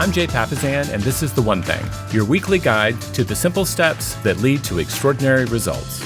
I'm Jay Papasan, and this is The One Thing, your weekly guide to the simple steps that lead to extraordinary results.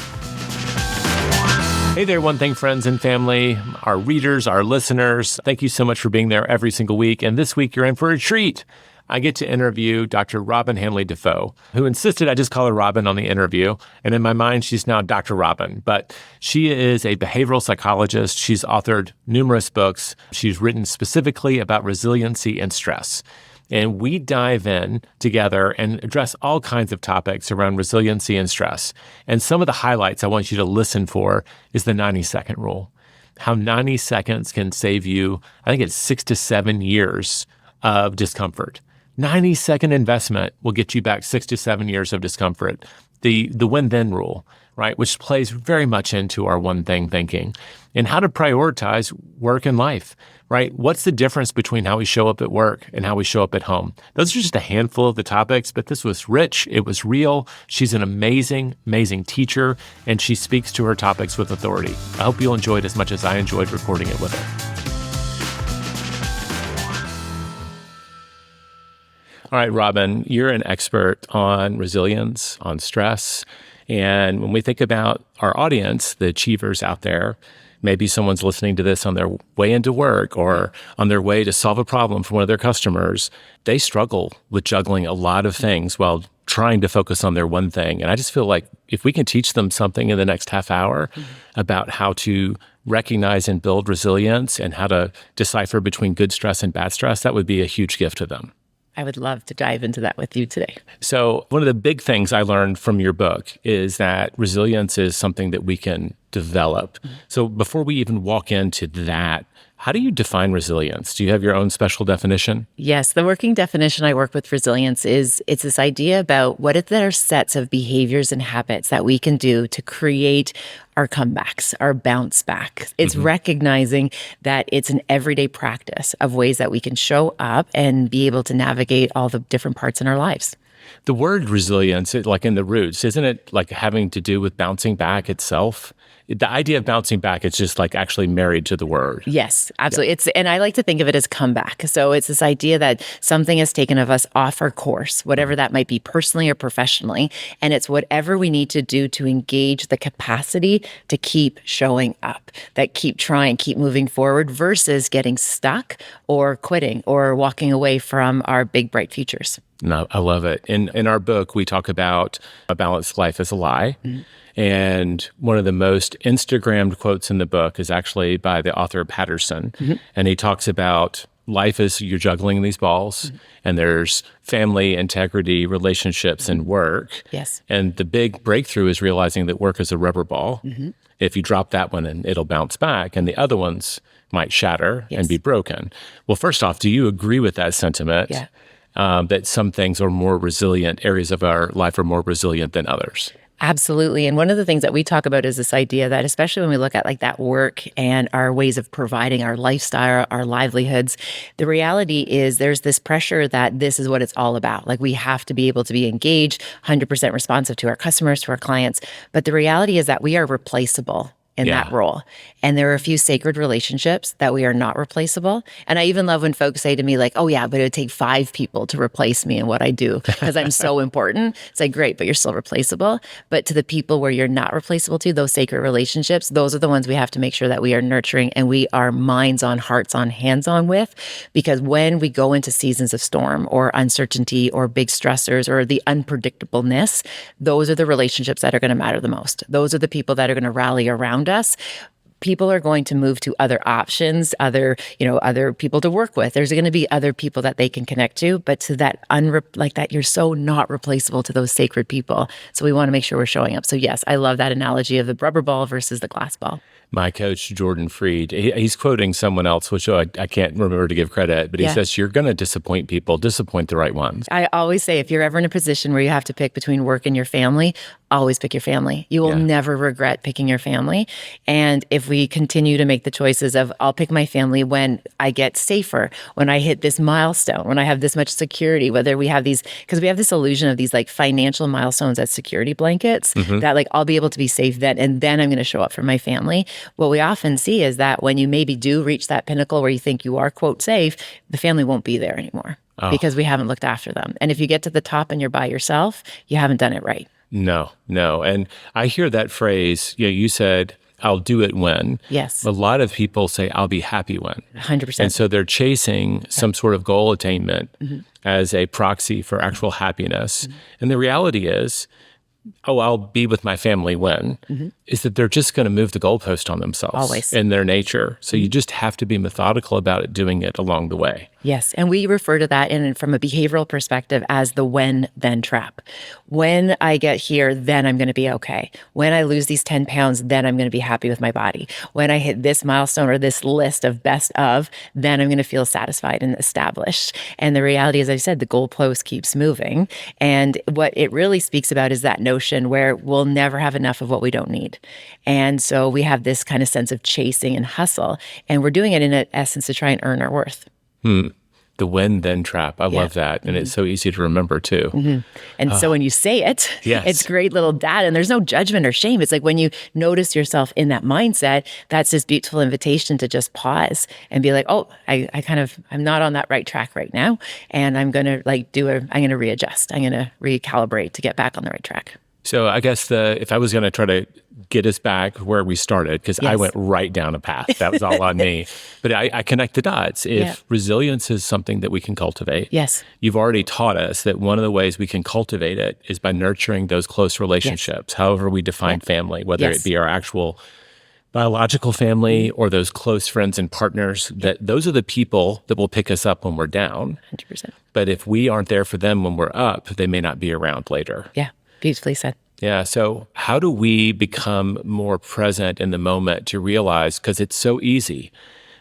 Hey there, One Thing friends and family, our readers, our listeners. Thank you so much for being there every single week. And this week, you're in for a treat. I get to interview Dr. Robyne Hanley Dafoe, who insisted I just call her Robin on the interview. And in my mind, she's now Dr. Robin. But she is a behavioral psychologist. She's authored numerous books. She's written specifically about resiliency and stress. And we dive in together and address all kinds of topics around resiliency and stress. And some of the highlights I want you to listen for is the 90-second rule. How 90 seconds can save you, I think it's 6 to 7 years of discomfort. 90-second investment will get you back 6 to 7 years of discomfort. The when-then rule, right, which plays very much into our one thing thinking, and how to prioritize work and life, right? What's the difference between how we show up at work and how we show up at home? Those are just a handful of the topics, but this was rich. It was real. She's an amazing, amazing teacher, and she speaks to her topics with authority. I hope you'll enjoy it as much as I enjoyed recording it with her. All right, Robin, you're an expert on resilience, on stress. And when we think about our audience, the achievers out there, maybe someone's listening to this on their way into work or on their way to solve a problem for one of their customers. They struggle with juggling a lot of things while trying to focus on their one thing. And I just feel like if we can teach them something in the next half hour about how to recognize and build resilience and how to decipher between good stress and bad stress, that would be a huge gift to them. I would love to dive into that with you today. So one of the big things I learned from your book is that resilience is something that we can develop. Mm-hmm. So before we even walk into that, how do you define resilience? Do you have your own special definition? Yes, the working definition I work with resilience is it's this idea about what are there sets of behaviors and habits that we can do to create our comebacks, our bounce back. It's recognizing that it's an everyday practice of ways that we can show up and be able to navigate all the different parts in our lives. The word resilience, like in the roots, isn't it like having to do with bouncing back itself? The idea of bouncing back, it's just like actually married to the word. Yes, absolutely. Yeah. And I like to think of it as comeback. So it's this idea that something has taken of us off our course, whatever that might be personally or professionally. And it's whatever we need to do to engage the capacity to keep showing up, that keep trying, keep moving forward versus getting stuck or quitting or walking away from our big, bright futures. No, I love it. In our book, we talk about a balanced life is a lie. Mm-hmm. And one of the most Instagrammed quotes in the book is actually by the author Patterson. Mm-hmm. And he talks about life as you're juggling these balls, and there's family, integrity, relationships, and work. Yes. And the big breakthrough is realizing that work is a rubber ball. Mm-hmm. If you drop that one, and it'll bounce back, and the other ones might shatter and be broken. Well, first off, do you agree with that sentiment? Yeah. That some things are more resilient, areas of our life are more resilient than others? Absolutely. And one of the things that we talk about is this idea that, especially when we look at like that work and our ways of providing our lifestyle, our livelihoods, the reality is there's this pressure that this is what it's all about. Like we have to be able to be engaged, 100% responsive to our customers, to our clients. But the reality is that we are replaceable in that role. And there are a few sacred relationships that we are not replaceable. And I even love when folks say to me like, oh yeah, but it would take 5 people to replace me in what I do because I'm so important. It's like, great, but you're still replaceable. But to the people where you're not replaceable to, those sacred relationships, those are the ones we have to make sure that we are nurturing and we are minds on, hearts on, hands on with. Because when we go into seasons of storm or uncertainty or big stressors or the unpredictableness, those are the relationships that are going to matter the most. Those are the people that are going to rally around us. People are going to move to other options, other people to work with. There's going to be other people that they can connect to, but to that like that, you're so not replaceable to those sacred people. So we want to make sure we're showing up. So yes, I love that analogy of the rubber ball versus the glass ball. My coach, Jordan Freed, he's quoting someone else, which I can't remember to give credit, but he says, you're going to disappoint people, disappoint the right ones. I always say, if you're ever in a position where you have to pick between work and your family, always pick your family. You will never regret picking your family. And if we continue to make the choices of, I'll pick my family when I get safer, when I hit this milestone, when I have this much security, whether we have these, because we have this illusion of these like financial milestones as security blankets, that like I'll be able to be safe then, and then I'm going to show up for my family. What we often see is that when you maybe do reach that pinnacle where you think you are, quote, safe, the family won't be there anymore. because we haven't looked after them. And if you get to the top and you're by yourself, you haven't done it right. No. And I hear that phrase, you said, I'll do it when. Yes. A lot of people say, I'll be happy when. 100%. And so they're chasing some sort of goal attainment as a proxy for actual happiness. And the reality is, I'll be with my family when, is that they're just going to move the goalpost on themselves. Always. In their nature. So you just have to be methodical about it, doing it along the way. Yes. And we refer to that from a behavioral perspective as the when-then trap. When I get here, then I'm going to be okay. When I lose these 10 pounds, then I'm going to be happy with my body. When I hit this milestone or this list of best of, then I'm going to feel satisfied and established. And the reality, as I said, the goalpost keeps moving. And what it really speaks about is that notion where we'll never have enough of what we don't need. And so we have this kind of sense of chasing and hustle. And we're doing it in essence to try and earn our worth. The when-then trap. I love that. And it's so easy to remember too. And so when you say it, Yes. it's great little data, and there's no judgment or shame. It's like when you notice yourself in that mindset, that's this beautiful invitation to just pause and be like, oh, I'm not on that right track right now. And I'm going to I'm going to readjust. I'm going to recalibrate to get back on the right track. So I guess if I was going to try to get us back where we started, because I went right down a path. That was all on me. But I connect the dots. If resilience is something that we can cultivate, you've already taught us that one of the ways we can cultivate it is by nurturing those close relationships, however we define family, whether it be our actual biological family or those close friends and partners, that those are the people that will pick us up when we're down. 100%. But if we aren't there for them when we're up, they may not be around later. Yeah. Beautifully said. Yeah. So how do we become more present in the moment to realize, because it's so easy,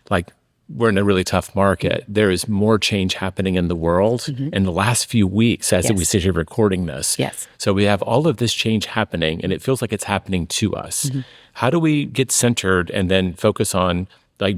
like we're in a really tough market. There is more change happening in the world in the last few weeks as we sit here recording this. Yes. So we have all of this change happening and it feels like it's happening to us. How do we get centered and then focus on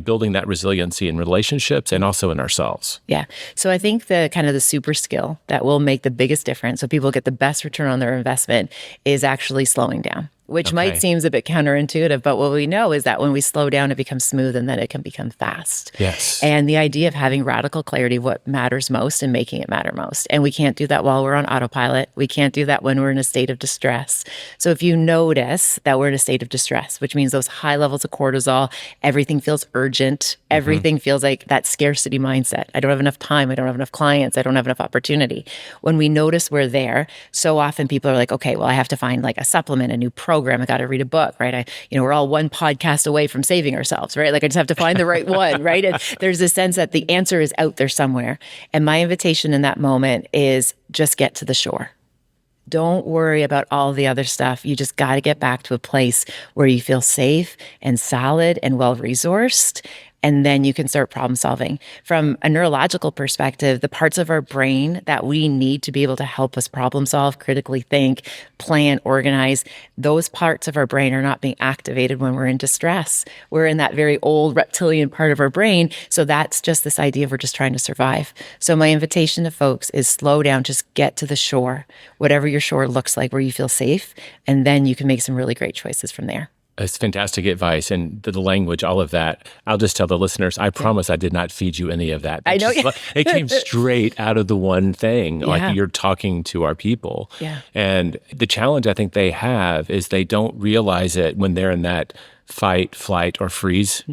building that resiliency in relationships and also in ourselves? Yeah. So I think the super skill that will make the biggest difference so people get the best return on their investment is actually slowing down, which might seem a bit counterintuitive, but what we know is that when we slow down, it becomes smooth and then it can become fast. Yes. And the idea of having radical clarity of what matters most and making it matter most. And we can't do that while we're on autopilot. We can't do that when we're in a state of distress. So if you notice that we're in a state of distress, which means those high levels of cortisol, everything feels urgent, everything feels like that scarcity mindset. I don't have enough time. I don't have enough clients. I don't have enough opportunity. When we notice we're there, so often people are like, okay, well, I have to find a supplement, a new program. I got to read a book, right? We're all one podcast away from saving ourselves, right? I just have to find the right one, right? And there's a sense that the answer is out there somewhere. And my invitation in that moment is just get to the shore. Don't worry about all the other stuff. You just got to get back to a place where you feel safe and solid and well-resourced. And then you can start problem solving. From a neurological perspective, the parts of our brain that we need to be able to help us problem solve, critically think, plan, organize, those parts of our brain are not being activated when we're in distress. We're in that very old reptilian part of our brain. So that's just this idea of we're just trying to survive. So my invitation to folks is slow down, just get to the shore, whatever your shore looks like, where you feel safe. And then you can make some really great choices from there. It's fantastic advice, and the language, all of that. I'll just tell the listeners, I promise I did not feed you any of that. I know. It came straight out of the one thing, like you're talking to our people. Yeah. And the challenge I think they have is they don't realize it when they're in that fight, flight, or freeze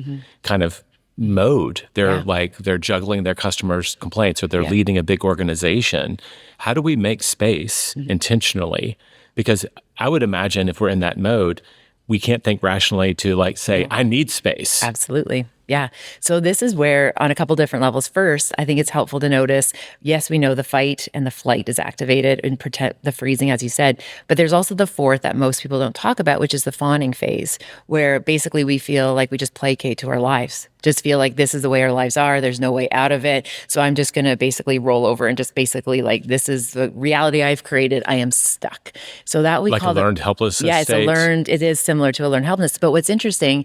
kind of mode. They're they're juggling their customers' complaints, or they're leading a big organization. How do we make space intentionally? Because I would imagine if we're in that mode, we can't think rationally to say, I need space. Absolutely. Yeah. So this is where, on a couple different levels, first, I think it's helpful to notice, yes, we know the fight and the flight is activated and protect the freezing, as you said, but there's also the fourth that most people don't talk about, which is the fawning phase, where basically we feel like we just placate to our lives, just feel like this is the way our lives are. There's no way out of it. So I'm just going to basically roll over and just basically this is the reality I've created. I am stuck. So that we call a learned helplessness. Yeah, state. it is similar to a learned helplessness. But what's interesting,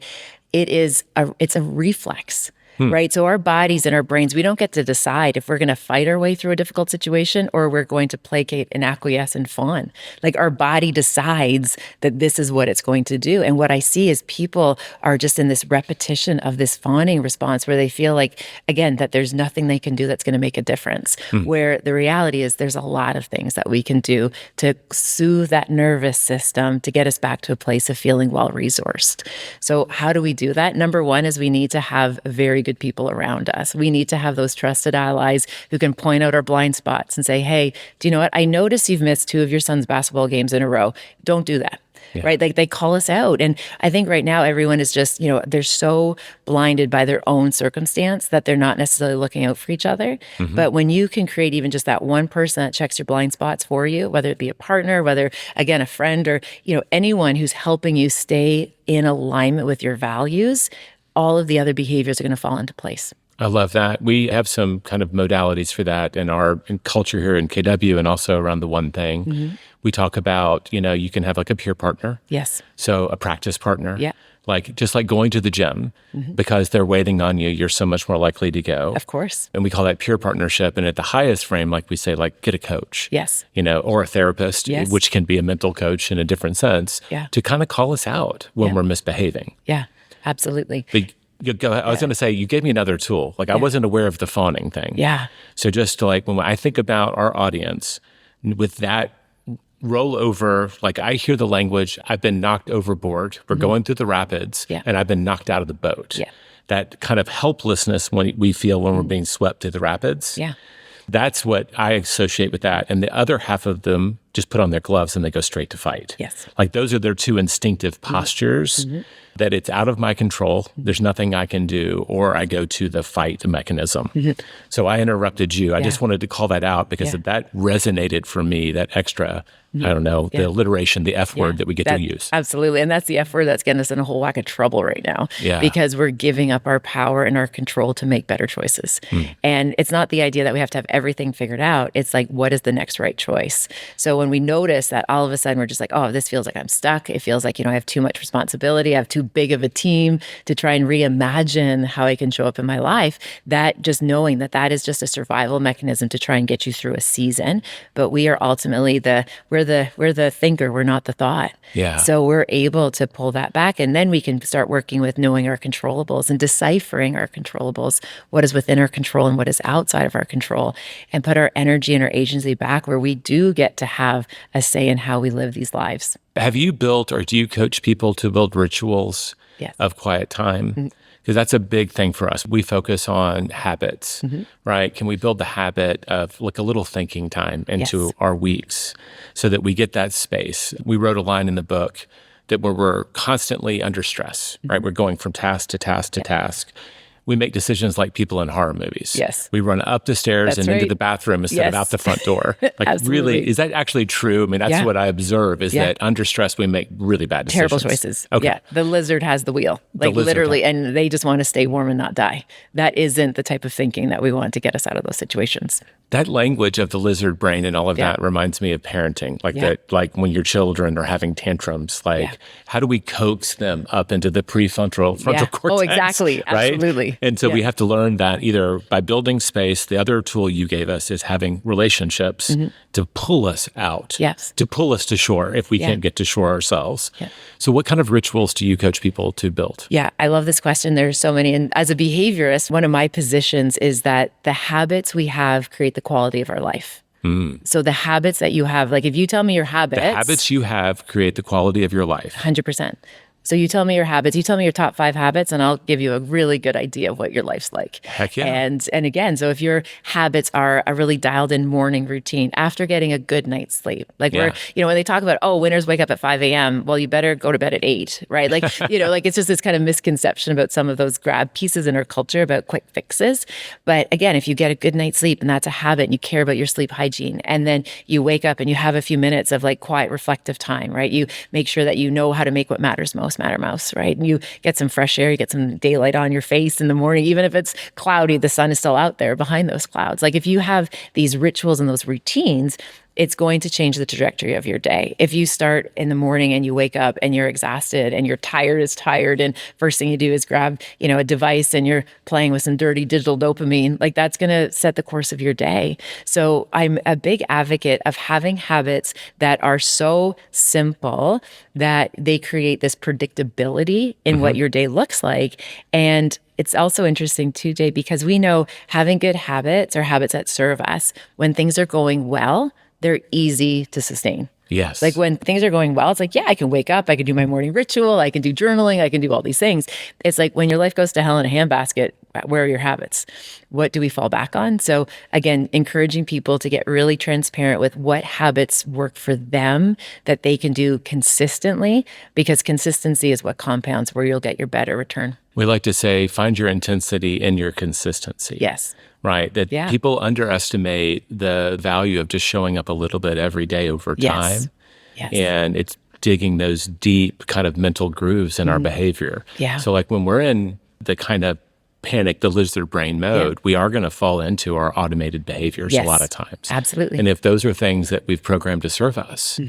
it's a reflex. right? So our bodies and our brains, we don't get to decide if we're going to fight our way through a difficult situation or we're going to placate and acquiesce and fawn. Like our body decides that this is what it's going to do. And what I see is people are just in this repetition of this fawning response where they feel like, again, that there's nothing they can do that's going to make a difference. Where the reality is there's a lot of things that we can do to soothe that nervous system to get us back to a place of feeling well-resourced. So how do we do that? Number one is we need to have very good people around us. We need to have those trusted allies who can point out our blind spots and say, hey, do you know what? I notice you've missed 2 of your son's basketball games in a row. Don't do that. Yeah. Right? Like they call us out. And I think right now everyone is just, they're so blinded by their own circumstance that they're not necessarily looking out for each other. But when you can create even just that one person that checks your blind spots for you, whether it be a partner, whether, again, a friend or, anyone who's helping you stay in alignment with your values, all of the other behaviors are going to fall into place. I love that. We have some kind of modalities for that in our culture here in KW and also around the One Thing. We talk about, you can have like a peer partner. Yes. So a practice partner. Yeah. Just like going to the gym because they're waiting on you, you're so much more likely to go. Of course. And we call that peer partnership. And at the highest frame, like we say, like get a coach. Yes. Or a therapist, yes. which can be a mental coach in a different sense, to kind of call us out when we're misbehaving. Yeah, absolutely. Go ahead. I was going to say, you gave me another tool. I wasn't aware of the fawning thing. Yeah. So just when I think about our audience with that rollover, I hear the language, I've been knocked overboard. We're going through the rapids and I've been knocked out of the boat. Yeah. That kind of helplessness when we feel when we're being swept through the rapids. Yeah. That's what I associate with that. And the other half of them just put on their gloves and they go straight to fight. Yes. Those are their 2 instinctive postures that it's out of my control. There's nothing I can do, or I go to the fight mechanism. So I interrupted you. I just wanted to call that out because that resonated for me, that extra, I don't know, the alliteration, the F word that we get to use. Absolutely. And that's the F word that's getting us in a whole whack of trouble right now because we're giving up our power and our control to make better choices. And it's not the idea that we have to have everything figured out. It's like, what is the next right choice? So when we notice that all of a sudden we're just like, oh, this feels like I'm stuck. It feels like, I have too much responsibility. I have too big of a team to try and reimagine how I can show up in my life. That just knowing that is just a survival mechanism to try and get you through a season. But we are ultimately we're the thinker. We're not the thought. Yeah. So we're able to pull that back. And then we can start working with knowing our controllables and deciphering our controllables, what is within our control and what is outside of our control, and put our energy and our agency back where we do get to have a say in how we live these lives. Have you built or do you coach people to build rituals of quiet time? Because that's a big thing for us. We focus on habits, right? Can we build the habit of a little thinking time into our weeks so that we get that space? We wrote a line in the book that where we're constantly under stress, right? We're going from task to task to task. We make decisions like people in horror movies. Yes. We run up the stairs into the bathroom instead of out the front door. Really, is that actually true? I mean, that's what I observe is that under stress, we make really bad decisions. Terrible choices. Okay. Yeah. The lizard has the wheel, literally, and they just want to stay warm and not die. That isn't the type of thinking that we want to get us out of those situations. That language of the lizard brain and all of that reminds me of parenting, that when your children are having tantrums, how do we coax them up into the prefrontal cortex? Oh, exactly. Right? Absolutely. And so we have to learn that either by building space. The other tool you gave us is having relationships to pull us out, to pull us to shore if we can't get to shore ourselves. Yeah. So what kind of rituals do you coach people to build? Yeah, I love this question. There's so many. And as a behaviorist, one of my positions is that the habits we have create the quality of our life. So the habits that you have, if you tell me your habits. The habits you have create the quality of your life. 100%. So you tell me your habits, you tell me your top 5 habits, and I'll give you a really good idea of what your life's like. Heck yeah. And again, so if your habits are a really dialed in morning routine after getting a good night's sleep, where, when they talk about, winners wake up at 5 a.m., well, you better go to bed at 8, right? It's just this kind of misconception about some of those grab pieces in our culture about quick fixes. But again, if you get a good night's sleep and that's a habit and you care about your sleep hygiene, and then you wake up and you have a few minutes of quiet reflective time, right? You make sure that you know how to make what matters most matter most, right? And you get some fresh air, you get some daylight on your face in the morning, even if it's cloudy, the sun is still out there behind those clouds. If you have these rituals and those routines, it's going to change the trajectory of your day. If you start in the morning and you wake up and you're exhausted and you're tired, and first thing you do is grab, a device and you're playing with some dirty digital dopamine, like that's going to set the course of your day. So I'm a big advocate of having habits that are so simple that they create this predictability in what your day looks like. And it's also interesting too, Jay, because we know having good habits or habits that serve us, when things are going well, they're easy to sustain. Yes. Like when things are going well, it's like, yeah, I can wake up, I can do my morning ritual, I can do journaling, I can do all these things. It's like when your life goes to hell in a handbasket, where are your habits? What do we fall back on? So again, encouraging people to get really transparent with what habits work for them that they can do consistently, because consistency is what compounds, where you'll get your better return. We like to say, find your intensity in your consistency. Yes. Right. That people underestimate the value of just showing up a little bit every day over time. Yes. And it's digging those deep kind of mental grooves in our behavior. Yeah. So like when we're in the kind of panic, the lizard brain mode, we are going to fall into our automated behaviors a lot of times. Absolutely. And if those are things that we've programmed to serve us,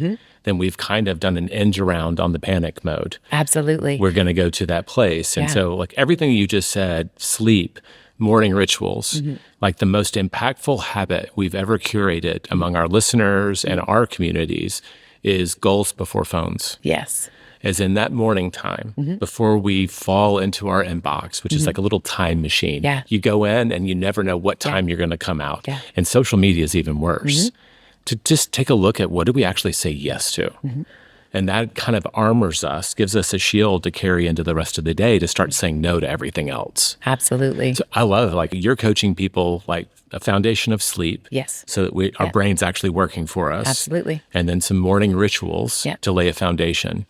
then we've kind of done an end around on the panic mode. Absolutely. We're going to go to that place. And so like everything you just said, sleep, morning rituals, like the most impactful habit we've ever curated among our listeners and our communities is goals before phones. Yes. As in that morning time, before we fall into our inbox, which is like a little time machine. Yeah. You go in and you never know what time you're going to come out. Yeah. And social media is even worse. To just take a look at what do we actually say yes to. And that kind of armors us, gives us a shield to carry into the rest of the day to start saying no to everything else. Absolutely. So I love, like, you're coaching people like a foundation of sleep. Yes. So that our brain's actually working for us. Absolutely. And then some morning rituals to lay a foundation.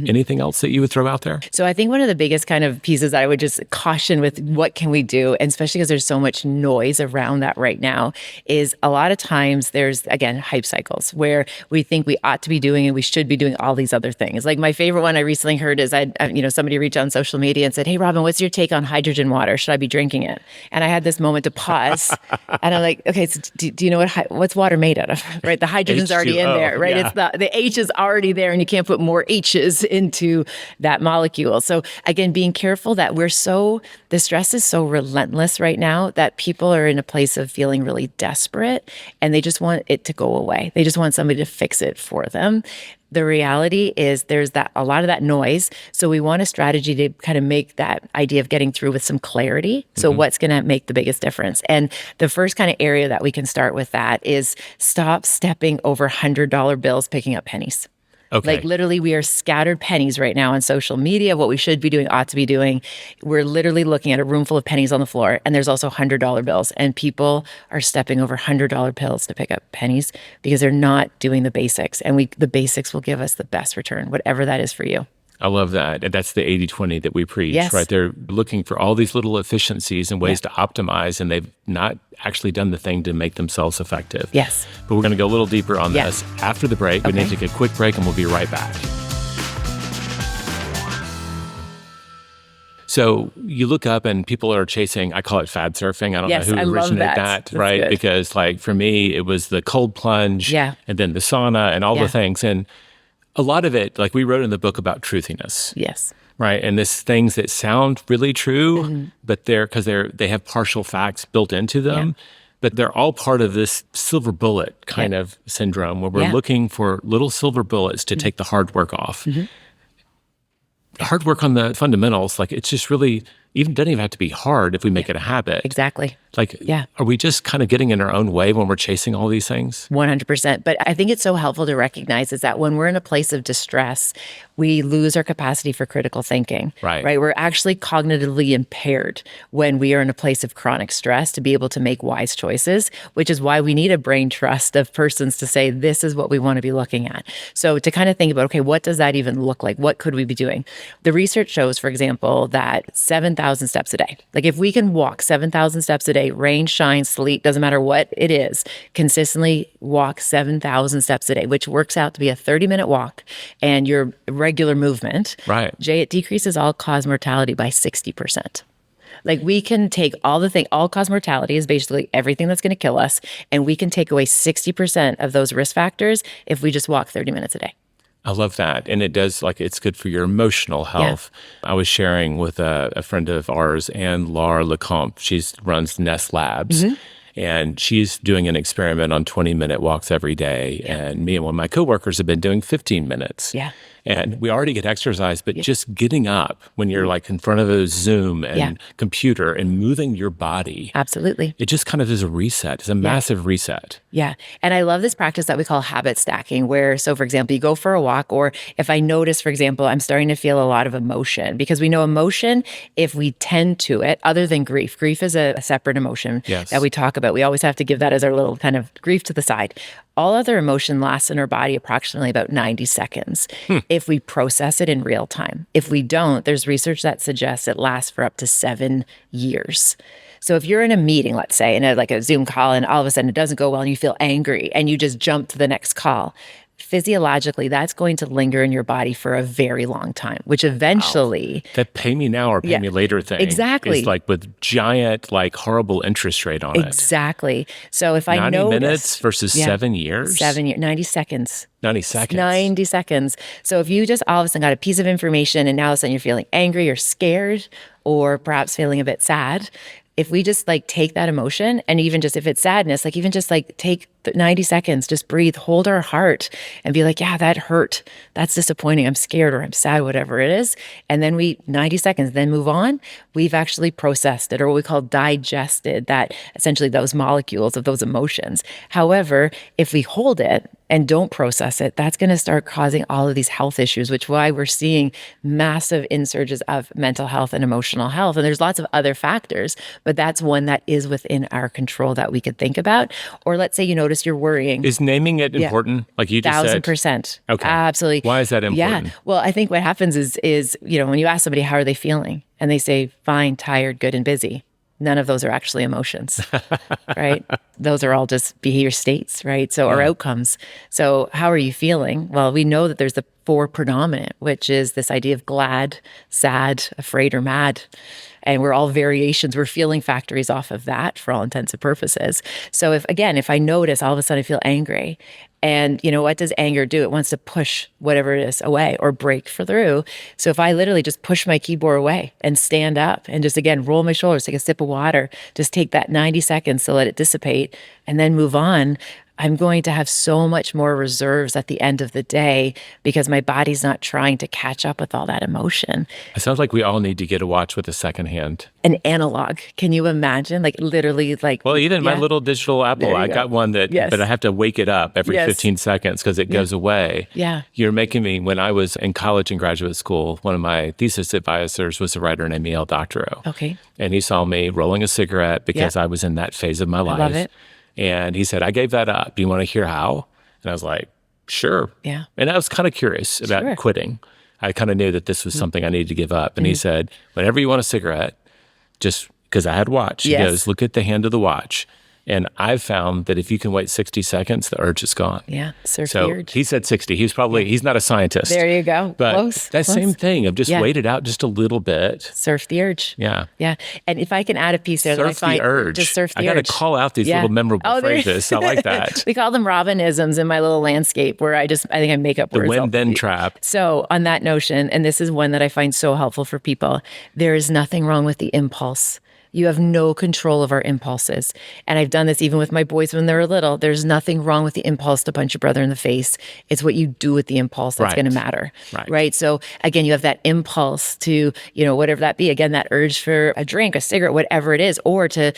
Anything else that you would throw out there? So I think one of the biggest kind of pieces that I would just caution with what can we do, and especially because there's so much noise around that right now, is a lot of times there's, again, hype cycles where we think we ought to be doing and we should be doing all these other things. Like my favorite one I recently heard is somebody reached out on social media and said, "Hey, Robyne, what's your take on hydrogen water? Should I be drinking it?" And I had this moment to pause and I'm like, okay, so do you know what's water made out of? Right? The hydrogen's already in there, right? It's the H is already there and you can't put more H's into that molecule. So again, being careful that the stress is so relentless right now that people are in a place of feeling really desperate and they just want it to go away. They just want somebody to fix it for them. The reality is there's a lot of that noise. So we want a strategy to kind of make that idea of getting through with some clarity. So what's going to make the biggest difference? And the first kind of area that we can start with that is stop stepping over $100 bills, picking up pennies. Okay. Like literally we are scattered pennies right now on social media, what we should be doing, ought to be doing. We're literally looking at a room full of pennies on the floor and there's also $100 bills and people are stepping over $100 bills to pick up pennies because they're not doing the basics. And the basics will give us the best return, whatever that is for you. I love that. And that's the 80-20 that we preach, right? They're looking for all these little efficiencies and ways to optimize, and they've not actually done the thing to make themselves effective. Yes. But we're going to go a little deeper on this after the break. We need to take a quick break and we'll be right back. So you look up and people are chasing, I call it fad surfing. I don't know who originated that, right? Good. Because like for me, it was the cold plunge and then the sauna and all the things. And a lot of it, like we wrote in the book about truthiness. Yes. Right. And this things that sound really true, but they have partial facts built into them, but they're all part of this silver bullet kind of syndrome where we're looking for little silver bullets to take the hard work off. Hard work on the fundamentals, like it's just really doesn't even have to be hard if we make it a habit. Exactly. Like, are we just kind of getting in our own way when we're chasing all these things? 100%. But I think it's so helpful to recognize is that when we're in a place of distress, we lose our capacity for critical thinking. Right. We're actually cognitively impaired when we are in a place of chronic stress to be able to make wise choices, which is why we need a brain trust of persons to say, this is what we want to be looking at. So to kind of think about, okay, what does that even look like? What could we be doing? The research shows, for example, that 7,000 steps a day. Like if we can walk 7,000 steps a day, rain, shine, sleet, doesn't matter what it is, consistently walk 7,000 steps a day, which works out to be a 30-minute walk and your regular movement. Right. Jay, it decreases all-cause mortality by 60%. Like we can take all cause mortality is basically everything that's going to kill us. And we can take away 60% of those risk factors if we just walk 30 minutes a day. I love that. And it does, like, it's good for your emotional health. Yeah. I was sharing with a friend of ours, Anne-Laure Lecomte. She runs Nest Labs. Mm-hmm. And she's doing an experiment on 20-minute walks every day. Yeah. And me and one of my coworkers have been doing 15 minutes. Yeah. And we already get exercise, but just getting up when you're like in front of a Zoom and computer and moving your body. Absolutely. It just kind of is a reset. It's a massive reset. Yeah. And I love this practice that we call habit stacking, where, so for example, you go for a walk, or if I notice, for example, I'm starting to feel a lot of emotion, because we know emotion, if we tend to it, other than grief is a separate emotion that we talk about. We always have to give that as our little kind of grief to the side. All other emotion lasts in our body approximately about 90 seconds if we process it in real time. If we don't, there's research that suggests it lasts for up to 7 years. So if you're in a meeting, let's say, in a Zoom call, and all of a sudden it doesn't go well and you feel angry and you just jump to the next call, physiologically, that's going to linger in your body for a very long time, which eventually... Wow. That pay me now or pay me later thing is like with giant, like horrible interest rate on it. Exactly. So if I 90 minutes versus 7 years? 7 years, 90 seconds. 90 seconds. 90 seconds. So if you just all of a sudden got a piece of information and now all of a sudden you're feeling angry or scared or perhaps feeling a bit sad, if we just like take that emotion, and even just if it's sadness, like even just like take 90 seconds, just breathe, hold our heart and be like, yeah, that hurt. That's disappointing. I'm scared or I'm sad, whatever it is. And then 90 seconds, then move on. We've actually processed it, or what we call digested, that essentially those molecules of those emotions. However, if we hold it and don't process it, that's going to start causing all of these health issues, which is why we're seeing massive insurges of mental health and emotional health. And there's lots of other factors, but that's one that is within our control that we could think about. Or let's say you notice you're worrying. Is naming it important? Like you just said? 1,000%. Okay. Absolutely. Why is that important? Yeah. Well, I think what happens is, when you ask somebody, how are they feeling? And they say, fine, tired, good, and busy. None of those are actually emotions, right? Those are all just behavior states, right? So, or outcomes. So how are you feeling? Well, we know that there's the 4 predominant, which is this idea of glad, sad, afraid, or mad. And we're all variations. We're feeling factories off of that for all intents and purposes. So if I notice all of a sudden I feel angry, and what does anger do? It wants to push whatever it is away or break through. So if I literally just push my keyboard away and stand up and just, again, roll my shoulders, take a sip of water, just take that 90 seconds to let it dissipate and then move on, I'm going to have so much more reserves at the end of the day because my body's not trying to catch up with all that emotion. It sounds like we all need to get a watch with a second hand. An analog. Can you imagine? Like literally like... Well, even my little digital Apple, I got one that, but I have to wake it up every 15 seconds because it goes away. Yeah. You're making me, when I was in college and graduate school, one of my thesis advisors was a writer named E.L. Doctorow. Okay. And he saw me rolling a cigarette because I was in that phase of my life. I love it. And he said, I gave that up. Do you want to hear how? And I was like, sure. Yeah. And I was kind of curious about quitting. I kind of knew that this was something I needed to give up. And he said, whenever you want a cigarette, just because I had a watch, he goes, look at the hand of the watch. And I've found that if you can wait 60 seconds, the urge is gone. Yeah, surf so the urge. He said 60. He's not a scientist. There you go. But close. That same thing of just wait it out just a little bit. Surf the urge. Yeah. Yeah. And if I can add a piece there that I find... Surf the urge. Just surf the urge. I got to call out these little memorable phrases. I like that. We call them Robynisms in my little landscape where I think I make up words. The when-then trap. So on that notion, and this is one that I find so helpful for people, there is nothing wrong with the impulse. You have no control of our impulses. And I've done this even with my boys when they were little. There's nothing wrong with the impulse to punch your brother in the face. It's what you do with the impulse that's going to matter. Right. So again, you have that impulse to, whatever that be. Again, that urge for a drink, a cigarette, whatever it is, or to,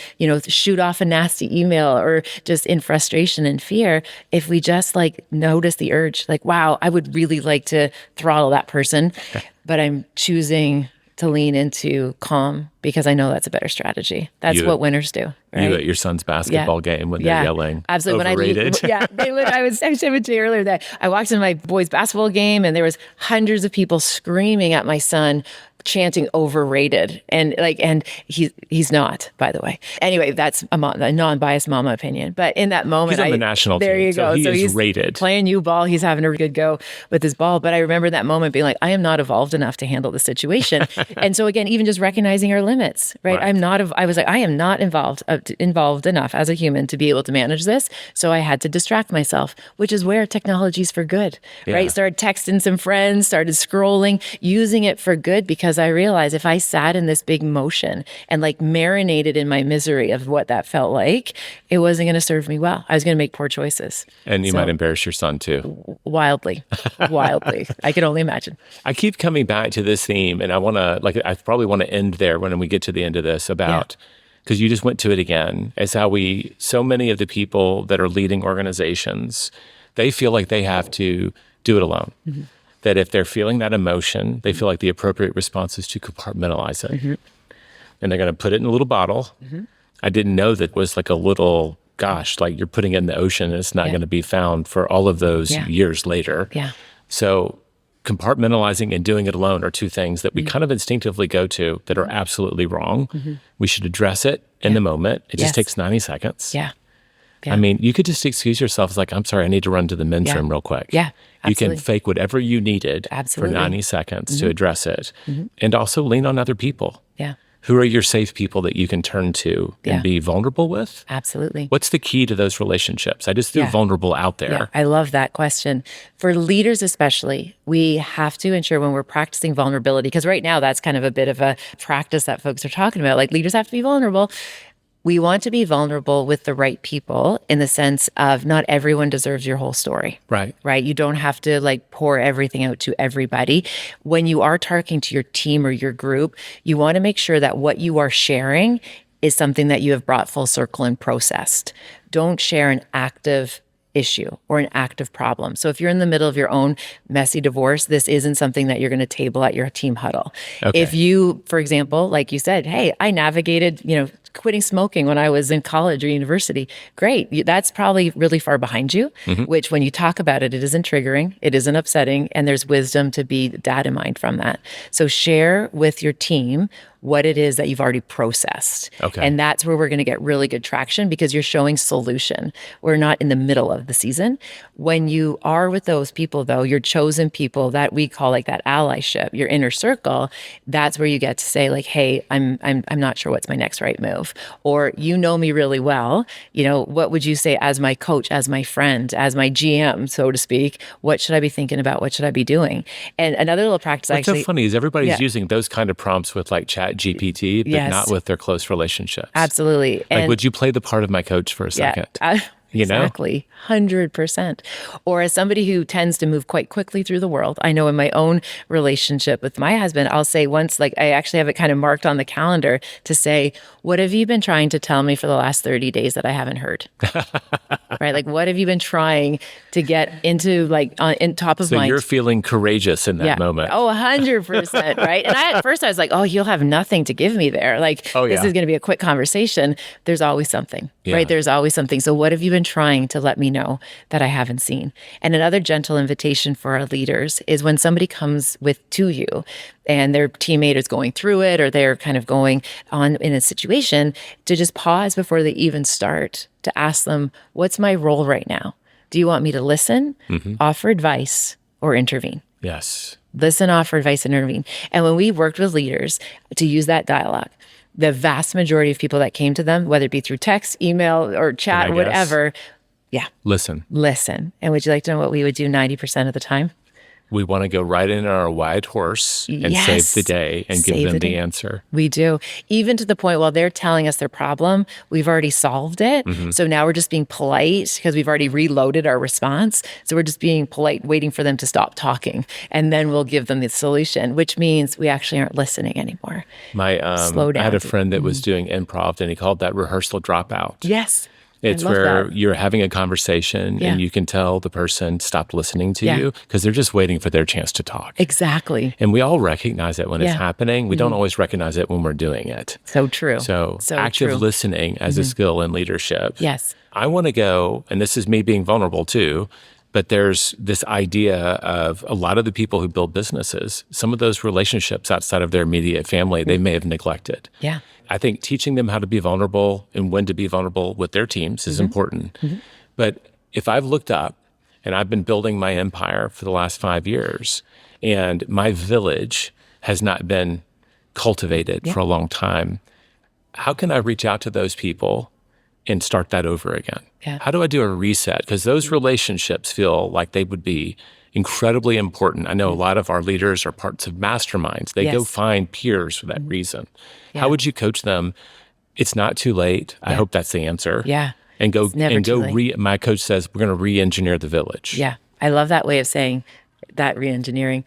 shoot off a nasty email or just in frustration and fear. If we just notice the urge, wow, I would really like to throttle that person, but I'm choosing to lean into calm because I know that's a better strategy. That's what winners do. Right? You at your son's basketball game when they're yelling. Absolutely. Overrated. I was sharing to you earlier that I walked into my boys' basketball game and there was hundreds of people screaming at my son, chanting overrated, and he's not, by the way. Anyway, that's a non-biased mama opinion. But in that moment, he's on the national there team, you go. so he's rated. Playing U ball, he's having a good go with his ball. But I remember that moment being like, I am not evolved enough to handle the situation. And so again, even just recognizing our limits, right? I was like, I am not involved enough as a human to be able to manage this. So I had to distract myself, which is where technology's for good, right? Started texting some friends, started scrolling, using it for good, because I realized if I sat in this big motion and like marinated in my misery of what that felt like, it wasn't going to serve me well. I was going to make poor choices. And you might embarrass your son too. Wildly. I could only imagine. I keep coming back to this theme, and I probably want to end there when we get to the end of this about, because you just went to it again, as how so many of the people that are leading organizations, they feel like they have to do it alone. Mm-hmm. That if they're feeling that emotion, they feel like the appropriate response is to compartmentalize it. Mm-hmm. And they're going to put it in a little bottle. Mm-hmm. I didn't know that was like a little, like you're putting it in the ocean and it's not going to be found for all of those years later. Yeah. So compartmentalizing and doing it alone are two things that we kind of instinctively go to that are absolutely wrong. Mm-hmm. We should address it in the moment. It just takes 90 seconds. Yeah. I mean, you could just excuse yourself as like, I'm sorry, I need to run to the men's room real quick. Yeah, absolutely. You can fake whatever you needed for 90 seconds to address it. Mm-hmm. And also lean on other people. Yeah. Who are your safe people that you can turn to and be vulnerable with? Absolutely. What's the key to those relationships? I just threw vulnerable out there. Yeah, I love that question. For leaders especially, we have to ensure when we're practicing vulnerability, because right now that's kind of a bit of a practice that folks are talking about. Like, leaders have to be vulnerable. We want to be vulnerable with the right people, in the sense of not everyone deserves your whole story. Right. Right. You don't have to like pour everything out to everybody. When you are talking to your team or your group, you want to make sure that what you are sharing is something that you have brought full circle and processed. Don't share an active issue or an active problem. So if you're in the middle of your own messy divorce, this isn't something that you're going to table at your team huddle. Okay. If you, for example, like you said, hey, I navigated, quitting smoking when I was in college or university. Great. That's probably really far behind you, which when you talk about it, it isn't triggering, it isn't upsetting, and there's wisdom to be data mined from that. So share with your team what it is that you've already processed. Okay. And that's where we're going to get really good traction, because you're showing solution. We're not in the middle of the season. When you are with those people, though, your chosen people that we call like that allyship, your inner circle, that's where you get to say like, hey, I'm not sure what's my next right move. Or, you know me really well. What would you say as my coach, as my friend, as my GM, so to speak? What should I be thinking about? What should I be doing? And another little practice What's so funny is everybody's using those kind of prompts with like Chat GPT, but not with their close relationships. Absolutely. Like, and would you play the part of my coach for a second? Exactly. 100%. Or as somebody who tends to move quite quickly through the world, I know in my own relationship with my husband, I'll say once, like I actually have it kind of marked on the calendar to say, what have you been trying to tell me for the last 30 days that I haven't heard? Right? Like, what have you been trying to get into like in top of mind? So you're feeling courageous in that moment. Oh, 100%. Right. And at first I was like, oh, you'll have nothing to give me there. Like, this is going to be a quick conversation. There's always something, right? There's always something. So what have you been trying to let me know that I haven't seen? And another gentle invitation for our leaders is when somebody comes to you and their teammate is going through it, or they're kind of going on in a situation, to just pause before they even start, to ask them, what's my role right now? Do you want me to listen, offer advice, or intervene? Yes. Listen, offer advice, and intervene. And when we worked with leaders to use that dialogue, the vast majority of people that came to them, whether it be through text, email, or chat, or whatever, listen. And would you like to know what we would do 90% of the time? We want to go right in our white horse and save the day and give them the answer. We do. Even to the point while they're telling us their problem, we've already solved it. So now we're just being polite because we've already reloaded our response. So we're just being polite, waiting for them to stop talking. And then we'll give them the solution, which means we actually aren't listening anymore. Slow down. I had a friend that was doing improv, and he called that rehearsal dropout. Yes. It's where you're having a conversation and you can tell the person stopped listening to you because they're just waiting for their chance to talk. Exactly. And we all recognize it when it's happening. We don't always recognize it when we're doing it. So true. So active listening as a skill in leadership. Yes. I want to go, and this is me being vulnerable too, But there's this idea of a lot of the people who build businesses, some of those relationships outside of their immediate family, they may have neglected. Yeah. I think teaching them how to be vulnerable and when to be vulnerable with their teams is important. But if I've looked up and I've been building my empire for the last 5 years and my village has not been cultivated for a long time, how can I reach out to those people and start that over again? Yeah. How do I do a reset? Because those relationships feel like they would be incredibly important. I know a lot of our leaders are parts of masterminds. They go find peers for that reason. How would you coach them? It's not too late. I hope that's the answer. Yeah. And go It's never too late. my coach says we're going to re-engineer the village. Yeah. I love that way of saying that, re-engineering.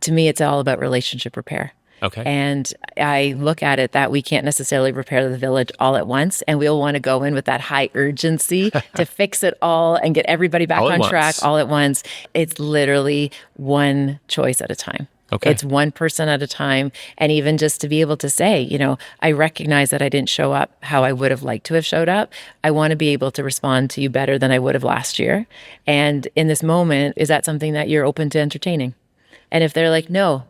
To me, it's all about relationship repair. Okay. And I look at it that we can't necessarily repair the village all at once. And we'll want to go in with that high urgency to fix it all and get everybody back on track all at once. It's literally one choice at a time. Okay. It's one person at a time. And even just to be able to say, I recognize that I didn't show up how I would have liked to have showed up. I want to be able to respond to you better than I would have last year. And in this moment, is that something that you're open to entertaining? And if they're like, no,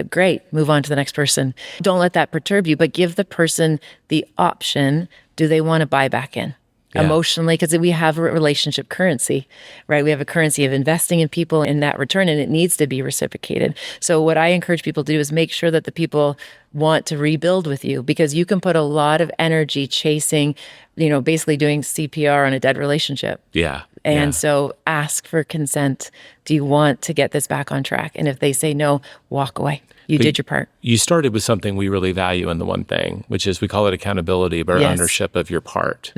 great, move on to the next person. Don't let that perturb you, but give the person the option. Do they want to buy back in emotionally? Because we have a relationship currency, right? We have a currency of investing in people in that return, and it needs to be reciprocated. So what I encourage people to do is make sure that the people want to rebuild with you, because you can put a lot of energy chasing, basically doing CPR on a dead relationship. Yeah. And so ask for consent. Do you want to get this back on track? And if they say no, walk away. You did your part. You started with something we really value in the one thing, which is we call it accountability, but ownership of your part.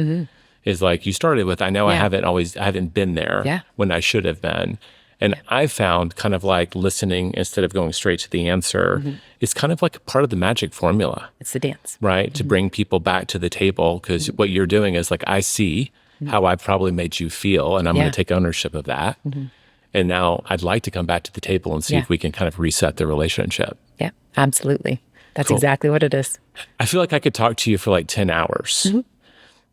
Is like you started with, I know I haven't been there when I should have been. And I found kind of like listening instead of going straight to the answer, it's kind of like a part of the magic formula. It's the dance. Right? To bring people back to the table, because what you're doing is like, I see how I've probably made you feel, and I'm going to take ownership of that. And now I'd like to come back to the table and see if we can kind of reset the relationship. Yeah, absolutely. That's exactly what it is. I feel like I could talk to you for like 10 hours.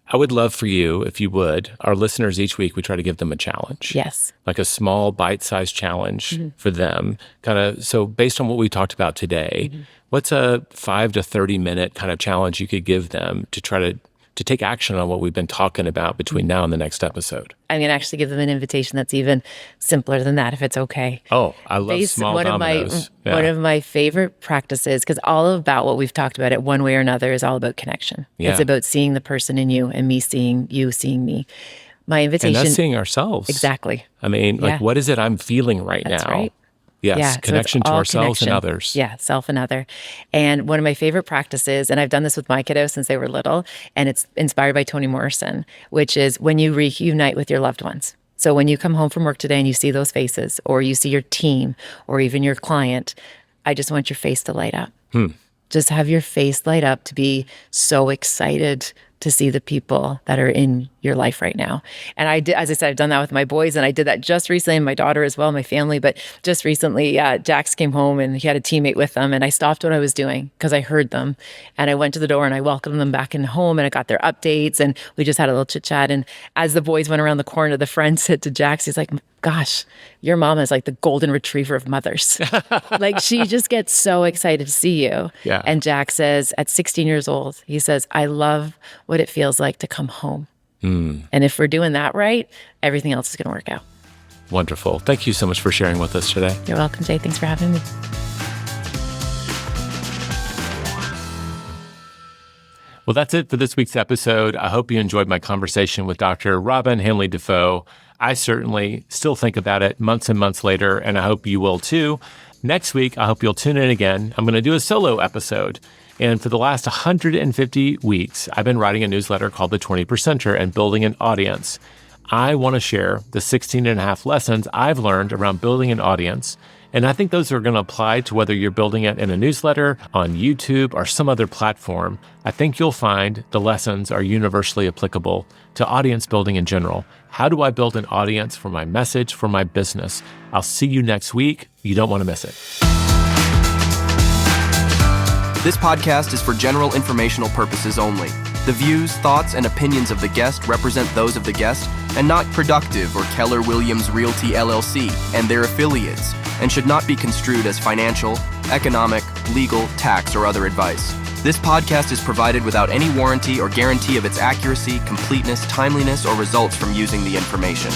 I would love for you, if you would, our listeners each week, we try to give them a challenge. Yes. Like a small bite-sized challenge for them. Kind of, so based on what we talked about today, what's a 5 to 30 minute kind of challenge you could give them to try to take action on what we've been talking about between now and the next episode? I'm going to actually give them an invitation that's even simpler than that, if it's okay. Oh, I love small dominoes. One of my favorite practices, because all about what we've talked about it one way or another is all about connection. It's about seeing the person in you and me seeing you, seeing me. My invitation. And that's seeing ourselves. Exactly. I mean, like, what is it I'm feeling right That's now? right. Yes, connection so to ourselves connection. and others. Yeah, self and other. And one of my favorite practices, and I've done this with my kiddos since they were little, and it's inspired by Toni Morrison, which is when you reunite with your loved ones. So when you come home from work today and you see those faces, or you see your team, or even your client, I just want your face to light up. Just have your face light up to be so excited to see the people that are in your life right now. And I did, as I said, I've done that with my boys, and I did that just recently, and my daughter as well, my family. But just recently, Jax came home and he had a teammate with them, and I stopped what I was doing because I heard them, and I went to the door and I welcomed them back in home, and I got their updates, and we just had a little chit chat. And as the boys went around the corner, the friend said to Jax, he's like, "Gosh, your mom is like the golden retriever of mothers." Like, she just gets so excited to see you. Yeah. And Jax says, at 16 years old, he says, "I love what it feels like to come home." And if we're doing that right, everything else is going to work out. Wonderful. Thank you so much for sharing with us today. You're welcome, Jay. Thanks for having me. Well, that's it for this week's episode. I hope you enjoyed my conversation with Dr. Robyne Hanley Dafoe. I certainly still think about it months and months later, and I hope you will too. Next week, I hope you'll tune in again. I'm going to do a solo episode. And for the last 150 weeks, I've been writing a newsletter called The 20%er and building an audience. I want to share the 16 and a half lessons I've learned around building an audience. And I think those are going to apply to whether you're building it in a newsletter, on YouTube, or some other platform. I think you'll find the lessons are universally applicable to audience building in general. How do I build an audience for my message, for my business? I'll see you next week. You don't want to miss it. This podcast is for general informational purposes only. The views, thoughts, and opinions of the guest represent those of the guest and not Productive or Keller Williams Realty LLC and their affiliates, and should not be construed as financial, economic, legal, tax, or other advice. This podcast is provided without any warranty or guarantee of its accuracy, completeness, timeliness, or results from using the information.